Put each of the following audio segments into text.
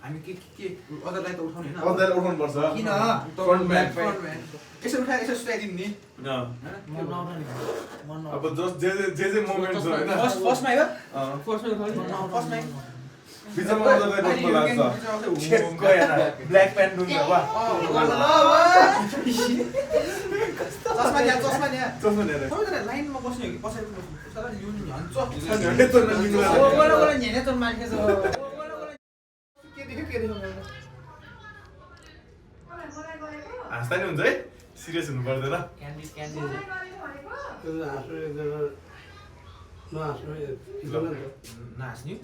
हामी के अदरलाई त उठाउने हैन अदरलाई उठाउनु पर्छ किन फ्रन्ट ब्याक यसो उठाए यसो सुताइदिनु नि अब जे मोमेन्ट छ हैन फर्स्टमा हो फर्स्टमै बिचमा अदरलाई रोक्नु लाग्छ ठेक्क यार ब्ल्याक प्यान्ट हुन्छ वा चस्मा ल्या चस्मा ल्याएर सबैजना लाइनमा बस्ने हो कि पछाडि बस्ने साला यो नि हन्छ हाँस्दा नि हुन्छ है सिरियस हुनु पर्दैन नाच्ने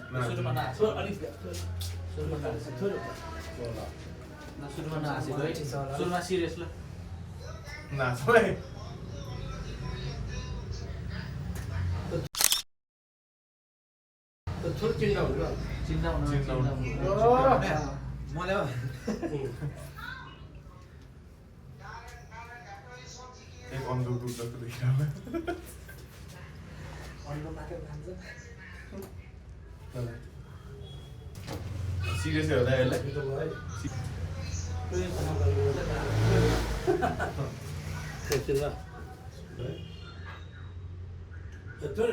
सुरुमा सिरियस ल नाच है चिन्ता मलाई एक अन्धो जस्तो देखिरहेको सिरियस हो यसलाई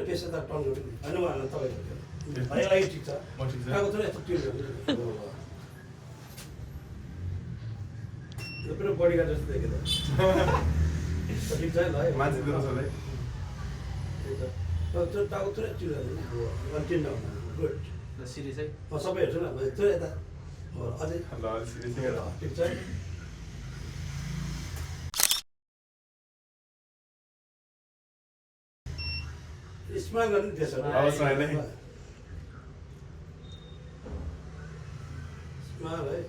पेसादार टर्न होइन उहाँलाई तपाईँको भाइलाई ठिक छ थोरै यस्तो टिल पुरो बडी गार्ड जस्तो देखेर ठिक छ ल है मान्छे दिनु छ है टाउको थोरै टिल टिल गुड सिरियस है सबै हेर्छु न थोरै यता अझै ल सिरियस ठिक छ स्माइल गर्नु त्यसो अब स्माइल है स्माइल है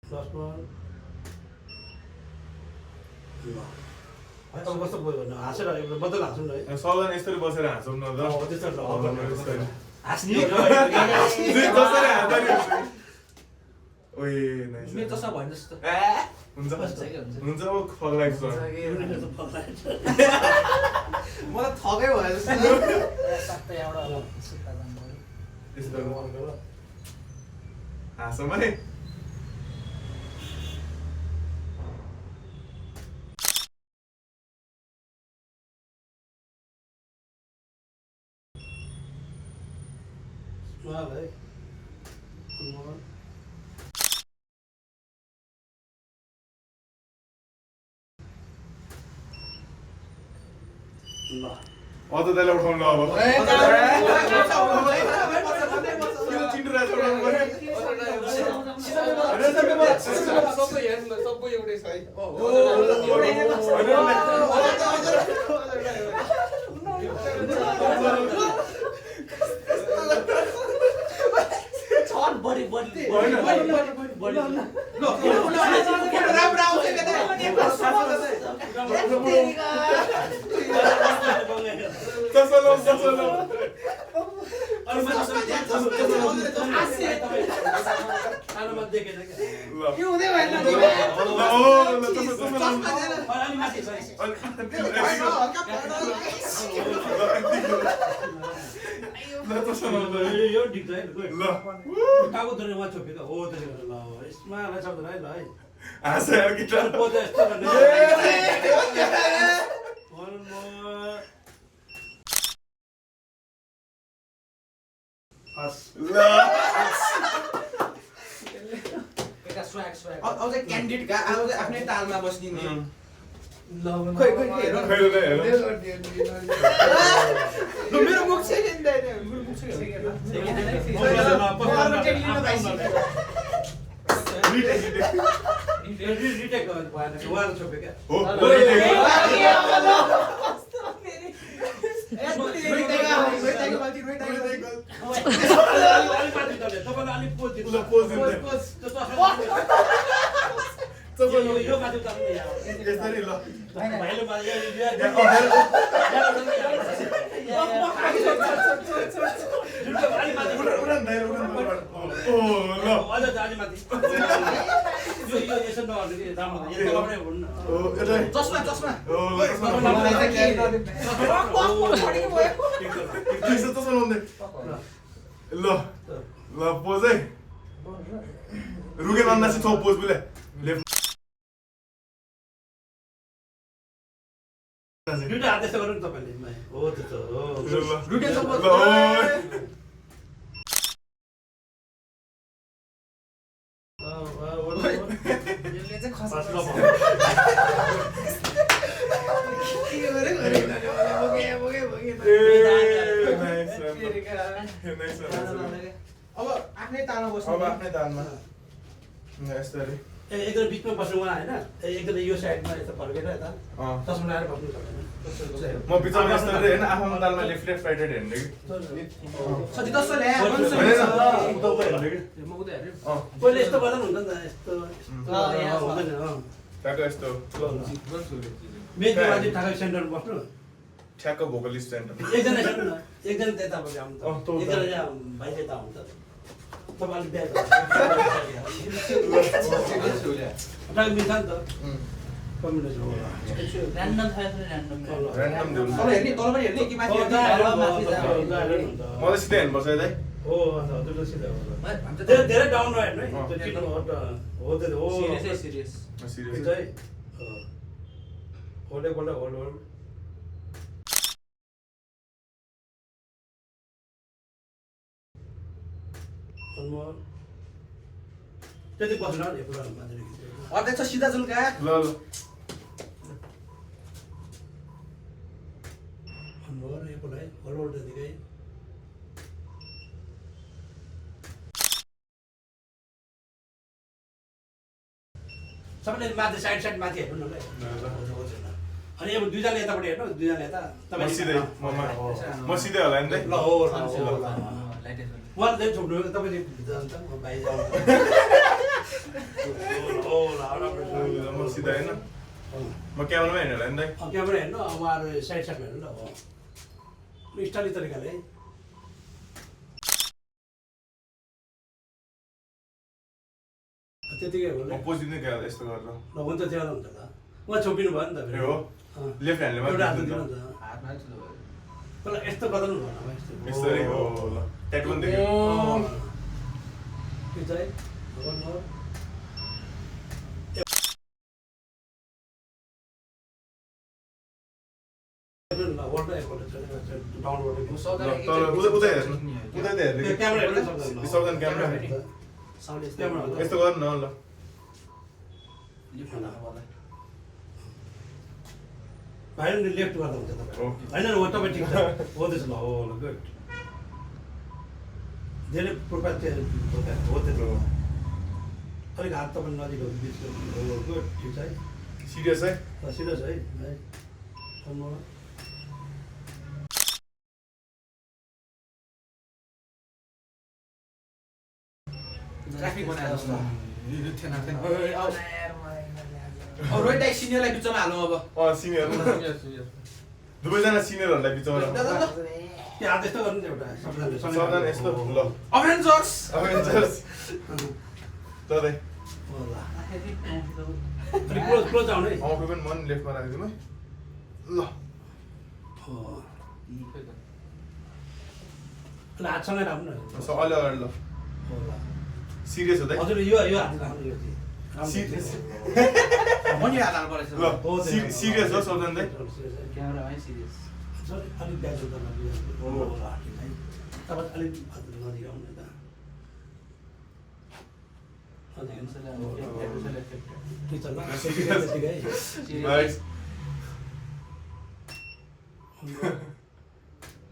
Last one. अब कस्तो बोल्यो भने हाँसेर एउटा बदल हाँसौँ न है सबजना यस्तरी बसेर हाँसौँ न त त्यस्तो हाँस्ने जसरी हाँस्दा नि ओए नाइस मेरो जस्तो भयो जस्तो हुन्छ हुन्छ ओ फग्लाइछ मलाई थकै भयो जस्तो सबै एउटा सुत्ता जानु यस्तो हाँसौँ है Smile, eh? Come on. अझ त्यसलाई उठाउनु अब चिन्डु राज उठाउनु सबै हेर्नु सबै एउटै छ है बढी टाउको धरेर उहाँ छोपेको हो त्यसो गरेर ल यसमा सक्दैन है ल है हाँस यार गिटार पोजा यस्तो गर्ने अझै क्यान्डिडेट अझै आफ्नै तालमा बस्दिने मेरो मुख सेकेन्ड रिटेक उहाँ छोपेको यो यसो नगर्नु कि राम्रो यो तलबाटै हुनु न चस्मा चस्मा ल पोज है रुगेन अन्दासी छ पोज बोले लेफ्ट दुईटा हात यस्तो गर्नु नि तपाईँले हो त्यो हो रुके छ यसले चाहिँ खस अब आफ्नै तालमा बस्नु अब आफ्नै तालमा यस्तरी एकजना बिचमा बस्नु उहाँ होइन एकजना यो साइडमा यस्तो फर्केर यता चस्मा लगाएर बस्नु सक्दैन म बिचमा यस्तरी होइन आफ्नो तालमा लेफ्ट राइट हेर्ने कि सधैँ जस्तो ल्याए उता उता हेर्नु कि म उता हेर्यो पहिले यस्तो गर्दा पनि हुन्छ नि त यस्तो हुँदैन ठ्याक्क यस्तो मेजको माथि ठ्याक्कै सेन्टरमा बस्नु ठ्याक्क भोकलिस्ट सेन्टर एकजना हेर्नु न एकजना त्यतापट्टि आउनु त एकजना यहाँ भाइ त्यता आउनु त तपाईँले बिहा मिल्छ नि त कम्बिनेसन ऱ्यान्डम छ ऱ्यान्डम ऱ्यान्डम देऊ तल हेर्ने तल पनि हेर्ने कि माथि म त सिधै हेर्नुपर्छ है दाइ हो हजुर सिधै हो धेरै डाउन हेर्नु है त्यो किन हो त्यो हो सिरियस सिरियस सिरियस है होल्ड होल्ड होल्ड होल्ड त्यति बस्नु न पुरा मान्छे अध्यक्ष सिधा जुल्का ल ल सबैले माथि साइड साइड माथि हेर्नु न अनि अब दुईजना यतापट्टि हेर्नु दुईजना यता म सिधै म सिधै होला नि दाइ ल हो उहाँले चाहिँ छोड्नु तपाईँले जान्छ म बाहिर म सिधै होइन म क्यामेरामा हेर्नु होला नि दाइ क्यामेरा हेर्नु अब उहाँहरू साइड साइडमा हेर्नु ल हो स्टाइली तरिकाले है त्यतिकै हो म पोजिसन नै गयो यस्तो गरेर ल हुन्छ त्यो हुन्छ ल उहाँ छोपिनु भयो नि त ए हो लेफ्ट ह्यान्डले एउटा हात मात्र दिनु त ल यस्तो गर्दा पनि भएन यस्तरी हो ल ट्याटु पनि देख्यो त्यो चाहिँ तर उतै हेर्नु उतै त हेर्नु सबजना क्यामेरा यस्तो गर्नु न ल भाइले लेफ्ट गर्दा हुन्छ तपाईँ होइन हो तपाईँ ठिक छ हो त्यसो ल हो ल गुड धेरै प्रोफाइल चाहिँ हो त्यो अलिक हात तपाईँ नजिक हो बिच हो गुड ठिक छ है सिरियस है सिरियस है ट्राफिक बनाएर जस्तो अब रोहित दाइ सिनियरलाई बिचमा हालौँ अब सिनियर दुवैजना सिनियरहरूलाई बिचमा त्यो हात यस्तो गर्नु नि एउटा सबजना यस्तो ल अभेन्जर्स अभेन्जर्स तदै अलिक क्लोज आउनु है आफू पनि मन लेफ्टमा राखिदिनु ल हातसँगै राख्नु न अलि अगाडि ल सिरियस हो दाइ हजुर यो हात राख्नु यो म नि हात हाल्नु परेछ ल सिरियस हो सबजना दाइ क्यामेरामै सिरियस अलिक ब्याज तपाईँ अलिक नजिक आउनु त ठिक छ ल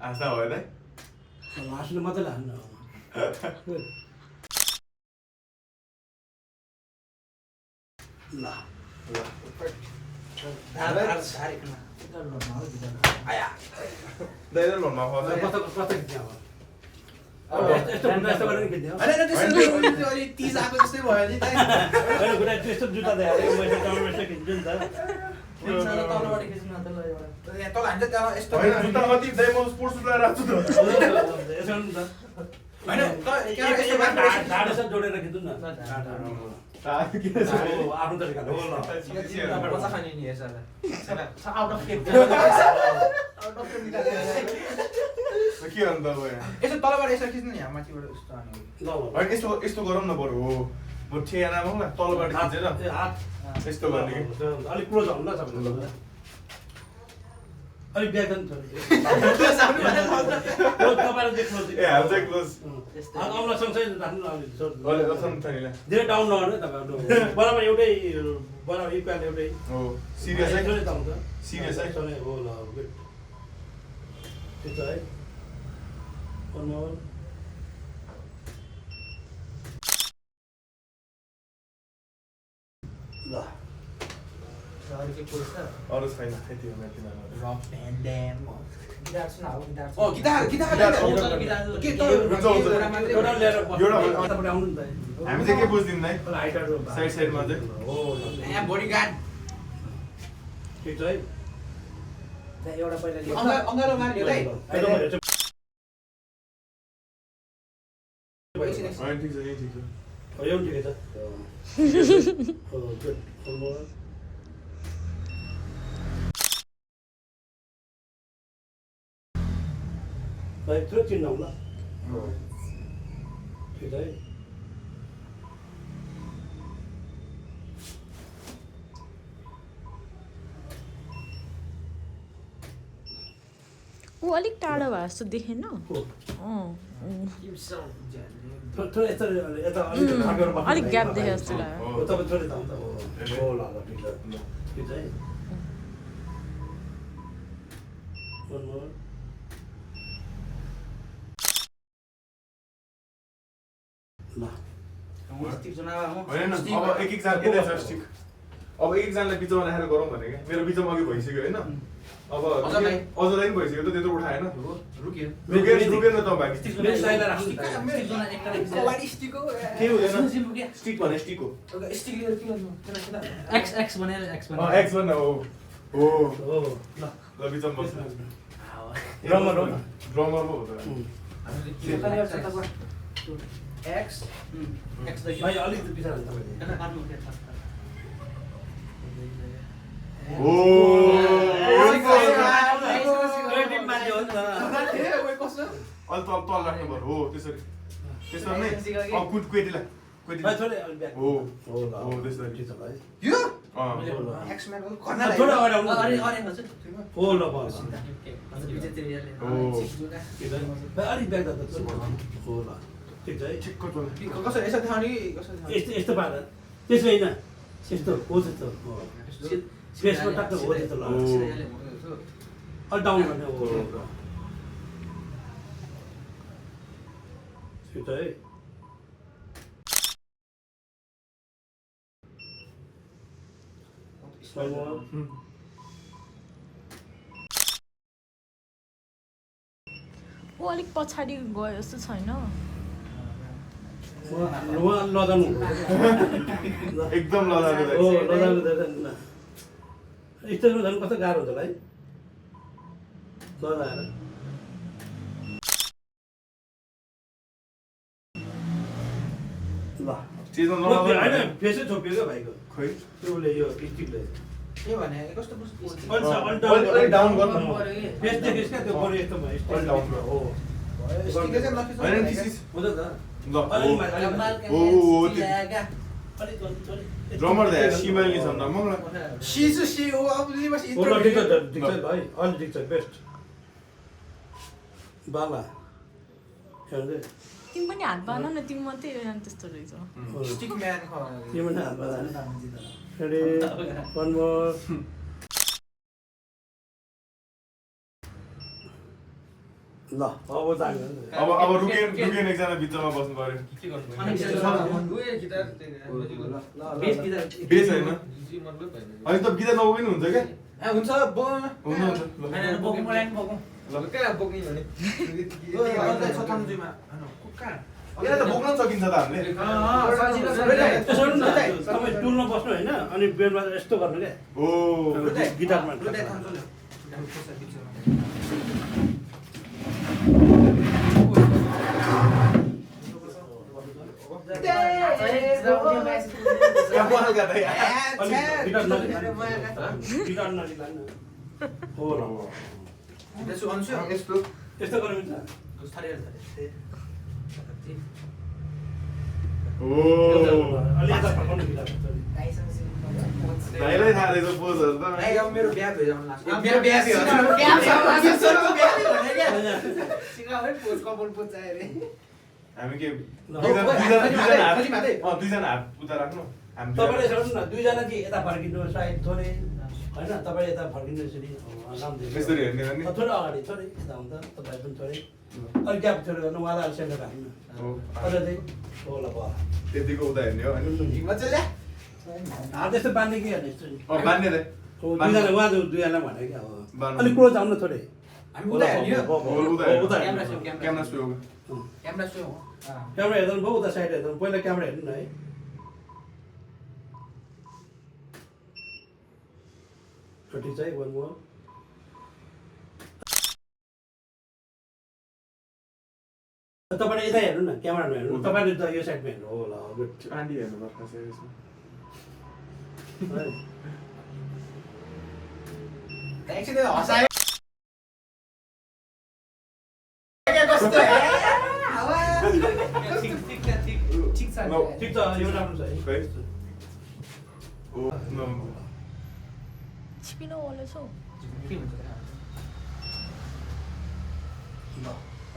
आशा भयो दाइ हाँस्नु मात्रै हान्नु ल दाइ लोनमा खोज्छ कता खिच्ने अब यस्तो यस्तो गरेर खिच्ने हो होइन त्यसो अलि 30 आएको जस्तै भयो नि दाइ होइन कुरा त्यस्तो जुत्ता देखाएको मैले टाउन यस्तो खिच्छु नि त तलबाट खिच्नु न त ल एउटा यहाँ तल हान्छ त्यहाँ यस्तो होइन जुत्ता कति दाइ म स्पोर्ट्स जुत्ता राख्छु त यसो नि त होइन ढाड यसो जोडेर खिच्नु न आफ्नो तरिकाले हो ल बच्चा खाने नि हेर्छ out of cake out of cake निकालेर के अन्त अब यसो तलबाट यसो खिच्नु नि यहाँ माथिबाट उस्तो हान्नु ल होइन यस्तो गरौँ न बरु हो म ठेगानामा न तलबाट खिचेर हात यस्तो गर्ने कि अलिक क्लोज आउनु ल तपाईँ अलिक ब्याक गर्नु छोरी तपाईँलाई देख्नु ए हाल चाहिँ क्लोज औँला सँगसँगै राख्नु न अहिले असन छैन धेरै डाउन नगर्नु तपाईँहरू बराबर एउटै बराबर इक्वल एउटै हो सिरियस है त हुन्छ सिरियस है हो ल गुड त्यो छ है one more ल अरु के पुरुष छ अरू छैन त्यति हो मेरो रक भ्यान ड्याम गिटार सुन हाउ गिटार ओ गिटार के एउटा एउटा ल्याएर तपाईँ आउनु नि त हामी चाहिँ के बुझ्दिन है हाइटर साइडमा चाहिँ हो यहाँ बडीगार्ड ठिक छ है एउटा पहिला अङ्गालो मार्ने हो है होइन ठिक छ यही ठिक छ यो पनि ठिकै छ हो गुड भाइ थोरै चिन्नु होला ठिक छ है ऊ अलिक टाढो भए जस्तो देखेन थोरै यता यता अलिक ग्याप देखे जस्तो लाग्यो हो तपाईँ थोरै त हो ल ल ठिक छ ठिक छ है one more ल होइन अब एकजना यता छ स्टिक अब एकजनालाई बिचमा राखेर गरौँ भने क्या मेरो बिचमा अघि भइसक्यो होइन अब अझलाई पनि भइसक्यो त त्यत्रो उठाएन रुकियो रुकेन त बाँकी नेक्स्ट लाइनलाई राख्नु के हुँदैन स्टिक भने स्टिक हो एक्स एक्स भनेर एक्स एक्स भन्न हो हो हो ल ल बिचमा बस्नु ड्रमर हो ड्रमर पो हो त एक्स एक्स भाइ अलिकति बिचार तपाईँले ओ अलि तल तल राख्नु पर्यो हो त्यसरी त्यसरी नै अब केटीलाई भाइ थोरै अलिक ब्याक हो हो ल हो त्यसरी ठिक छ भाइ यो अँ एक्सम्यान थोरै अगाडि आउनु अरे अरे हजुर हो ल बस भाइ अलिक ब्याक गर्दा हो ल ठिक छ है ठिक्क तल कसो यसो देखाउने कसो यस्तो यस्तो पारा त्यसो होइन यस्तो हो त्यस्तो हो स्पेसमा टक्क हो त्यस्तो ल अलि डाउन गर्ने हो ठिक छ है ऊ अलिक पछाडि गयो जस्तो छैन उहाँ लजाउनु एकदम लजाएको हो लजाउनु न स्टेजमा झन् कस्तो गाह्रो हुन्छ होला है लजाएर ल स्टेजमा होइन फेसै छोपियो क्या भाइको खै त्योले यो स्टिकले के भने कस्तो अलि डाउन गर्नु फेस देखिस् क्या त्यो बरु यस्तो भयो अलि डाउन गर्नु हो स्टिकले चाहिँ लखिस होइन दिस इज हुन्छ त ल हो ड्रमर दे शिमाली छ न मङला सी ओ अब लिबस हो ल ठिक छ भाइ अलि ठिक छ बेस्ट बाला हेर्दै तिमी पनि हात बाँध न तिमी मात्रै त्यस्तो रहेछ स्टिक म्यान के भने हात बाला रेडी one more ल अब जाने अब रुकेन एकजना बिचमा बस्नु पर्यो बेस होइन अनि त गीता नबोके नि हुन्छ क्या हुन्छ हुन्छ यहाँ त बोक्न पनि सकिन्छ त हामीले तपाईँ टुलमा बस्नु होइन अनि बेडमा यस्तो गर्नु क्या ओ गिटारमा कमाल गर्दै यस्तो यस्तो गर्नु मिल्छ ओ अलि यता फर्काउनु गिटार भाइलाई थाहा रहेछ पोजहरू त अब मेरो बिहा भयो जस्तो लाग्छ मेरो बिहा थियो हामी के दुईजना हात उता राख्नु हामी तपाईँले सोध्नु न दुईजना चाहिँ यता फर्किनु सायद थोरै होइन तपाईँले यता फर्किनु यसरी यसरी हेर्ने हो नि थोरै अगाडि थोरै यता हुन्छ तपाईँ पनि थोरै अलिक ग्याप थोरै गर्नु उहाँलाई अलिक सेन्टर राख्नु हो अझ चाहिँ होला भयो त्यतिको उता हेर्ने हो अनि हात त्यस्तो बाँध्ने कि हेर्ने यस्तो बान्ने रे दुईजना उहाँ दुईजना भने कि अब बान्नु। अलिक क्लोज आउनु थोरै हामी उता हेर्ने हो उता क्यामेरा सुयो, क्यामेरा सुयो क्यामेरा सुयो क्यामेरा हेर्नु भयो उता साइड हेर्नु पहिला क्यामेरा हेर्नु न है छोटी चाहिँ वन मोर तपाईँले यता हेर्नु न क्यामेरामा हेर्नु तपाईँले त यो साइडमा हेर्नु हो ल गुड आन्टी हेर्नु पर्छ यसमा एकछिन हँसायो ठिक छ ठिक छ यो राम्रो छ है खै ओ नो छिपिनो वाला छौ के हुन्छ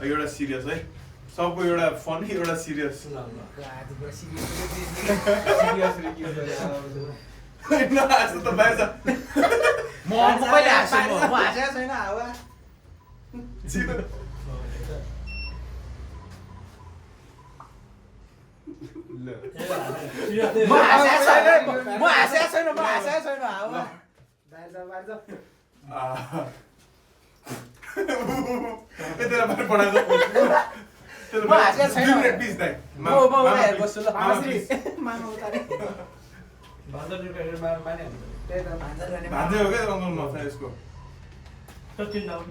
एउटा सिरियस है सबको एउटा फन एउटा सिरियस ल ल आज पुरा सिरियस नहाँस्नु त बाहिर म कहिले हाँस्छु म हाँसेको छैन हावा म हाँसेको छैन हावा बाहिर जाऊ यता बाहिर पठाएको म हाँसेको छैन। 2 मिनेट प्लिज दाइ म उता बस्छु ल मामा उतारे भान्जा रुपियाँ माने माने त्यही त भान्जा जाने भान्जै हो क्या अङ्कल म यसको 15 डाउन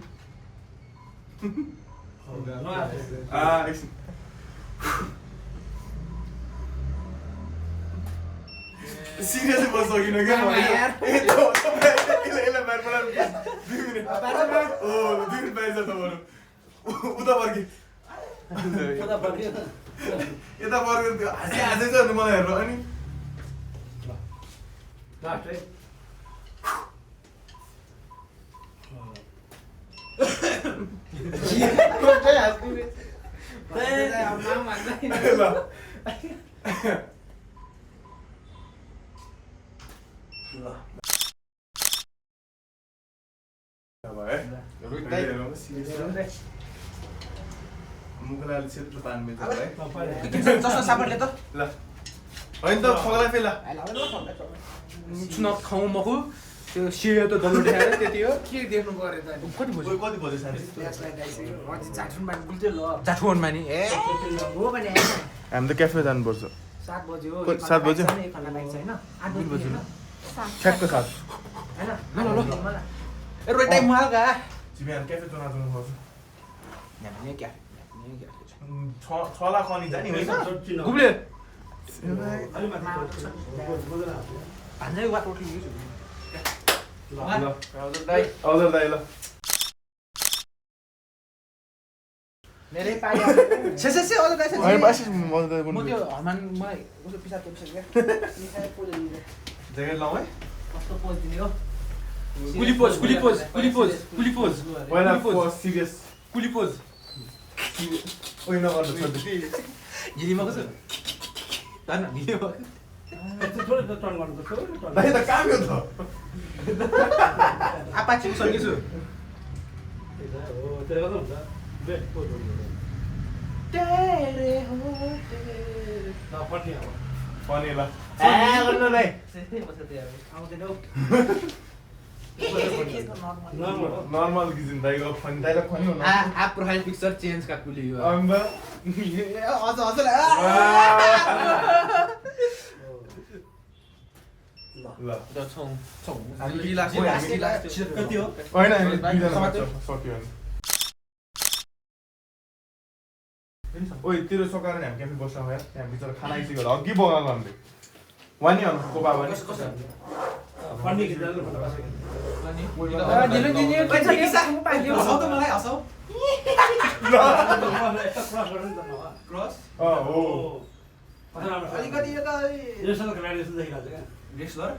एकछिन सिरियसली बस्छ सकिनँ क्या म यार। यसलाई बाहिर पठाउनु 2 मिनेट ओ 2 मिनेट बाहिर छ तपाईँहरू उता फर्के उता फर्कियो त यता फर्केर हाँसी हाँसै छ भने मलाई हेर्नु अनि लास्ट है ल मुखलाई अलिक सेतो पान मिल्छ है जस्तो सापडले त ल होइन त फगलाई फेला चुनाव खाउँ मखु त्यो सियो त दल्लो देखाएर त्यति हो के देख्नु पर्यो त कति बज्यो कति बज्यो साथी जाठुवन मानि ए हो भने हामी त क्याफे जानुपर्छ 7 बज्यो 7 बज्यो? एक घन्टा लाग्छ हैन 8 बज्यो हैन ठ्याक्क साथ हैन ल ए रोइ टाइम मागा तिमी यहाँ क्याफे चुना जानु पर्छ यहाँ क्या छला खनी जाने होइन गुब्ले अलि माथि भन्दै वा टोटली युज ल हजुर दाइ हजुर दाइ ल मेरै पाइ से हजुर दाइ होइन बासी मजा म त्यो हमान मलाई उसो पिसा क्या निसाय पोज दिने ज्याकेट लाउँ है कस्तो पोज दिने हो कुली पोज पहिला सिरियस कुली पोज ओइ नगर्नु छोड्दै हिँडीमा कसो धन्न हिँडीमा यस्तो थोरै त टर्न गर्नुपर्छ टर्न दाइ त काम हो त आपाची सकिसु हो त्यो गर्दा हुन्छ बेट पोज तेरे हो ल पट्टि अब पनि ल गर्नु दाइ आउँदैन हौ नर्मल किसिम दाइको फनी दाइलाई फनी हुनु आ प्रोफाइल पिक्चर चेन्ज का कुली हो अन्त हजुर ल द छौ हामी रिल्याक्स कति हो होइन हामी दुईजना मात्र सक्यो भने ओइ तेरो सकाएर हामी क्याफे बस्न आयो त्यहाँ भित्र खाना आइसक्यो होला अघि बगाएको हामीले वानी अनुको बाबा नि फन्डी खिच्दा भन्दा बसेको हँसाउ त मलाई हँसाउ क्रस हो अलिकति यो त रेसलको खेलाडी जस्तो देखिरहेको छ क्या रेस्लर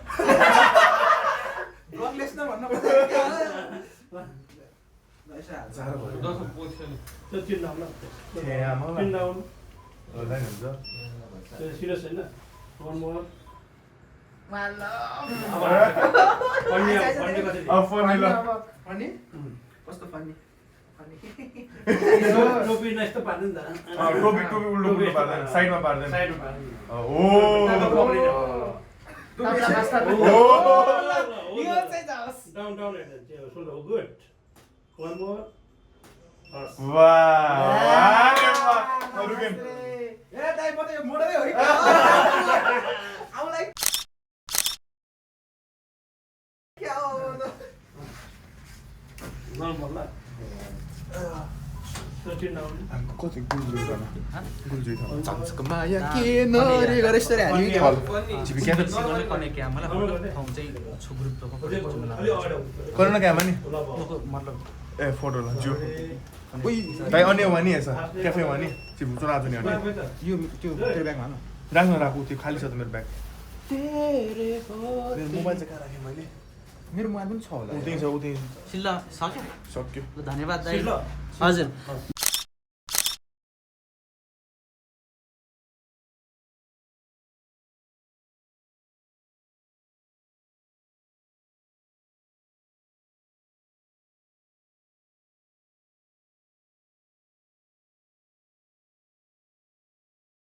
ब्लक लेस्नर भन्न पर्छ त्यो चिन्ह आउन चिन्ह आउनु त्यो सिरियस होइन वन मोर फन्डी कति फनी कस्तो फनी टोपी यस्तो पार्दैन नि त टोपी उल्टो उल्टो पार्दैन साइडमा पार्दैन साइडमा पार्दैन डाउन डाउन हेर्नु सोल्डर गुड वन मोर ए दाइ म त यो मोडलै हो आउलाई क्या हो नर्मल ल त्यो चिन्ह आउनु कति गुल्जुई चान्सको माया के नरे गरे यसरी हामी जिपी क्या सिंगलले कने क्या मलाई ठाउँ चाहिँ छु ग्रुप त अलि अगाडि करोना क्यामा नि मतलब ए फोटो ल जो उइ दाइ अन्य वानी है क्याफे वानी जिपी चुना आजु नि अनि यो त्यो ब्यागमा न राख्न राखु त्यो खाली छ त मेरो ब्याग तेरे मेरो मोबाइल चाहिँ कहाँ राखेँ मैले मेरो मोबाइल पनि छ होला उतै छ उतै सिल्ला सक्यो सक्यो ल धन्यवाद दाइ सिल्ला हजुर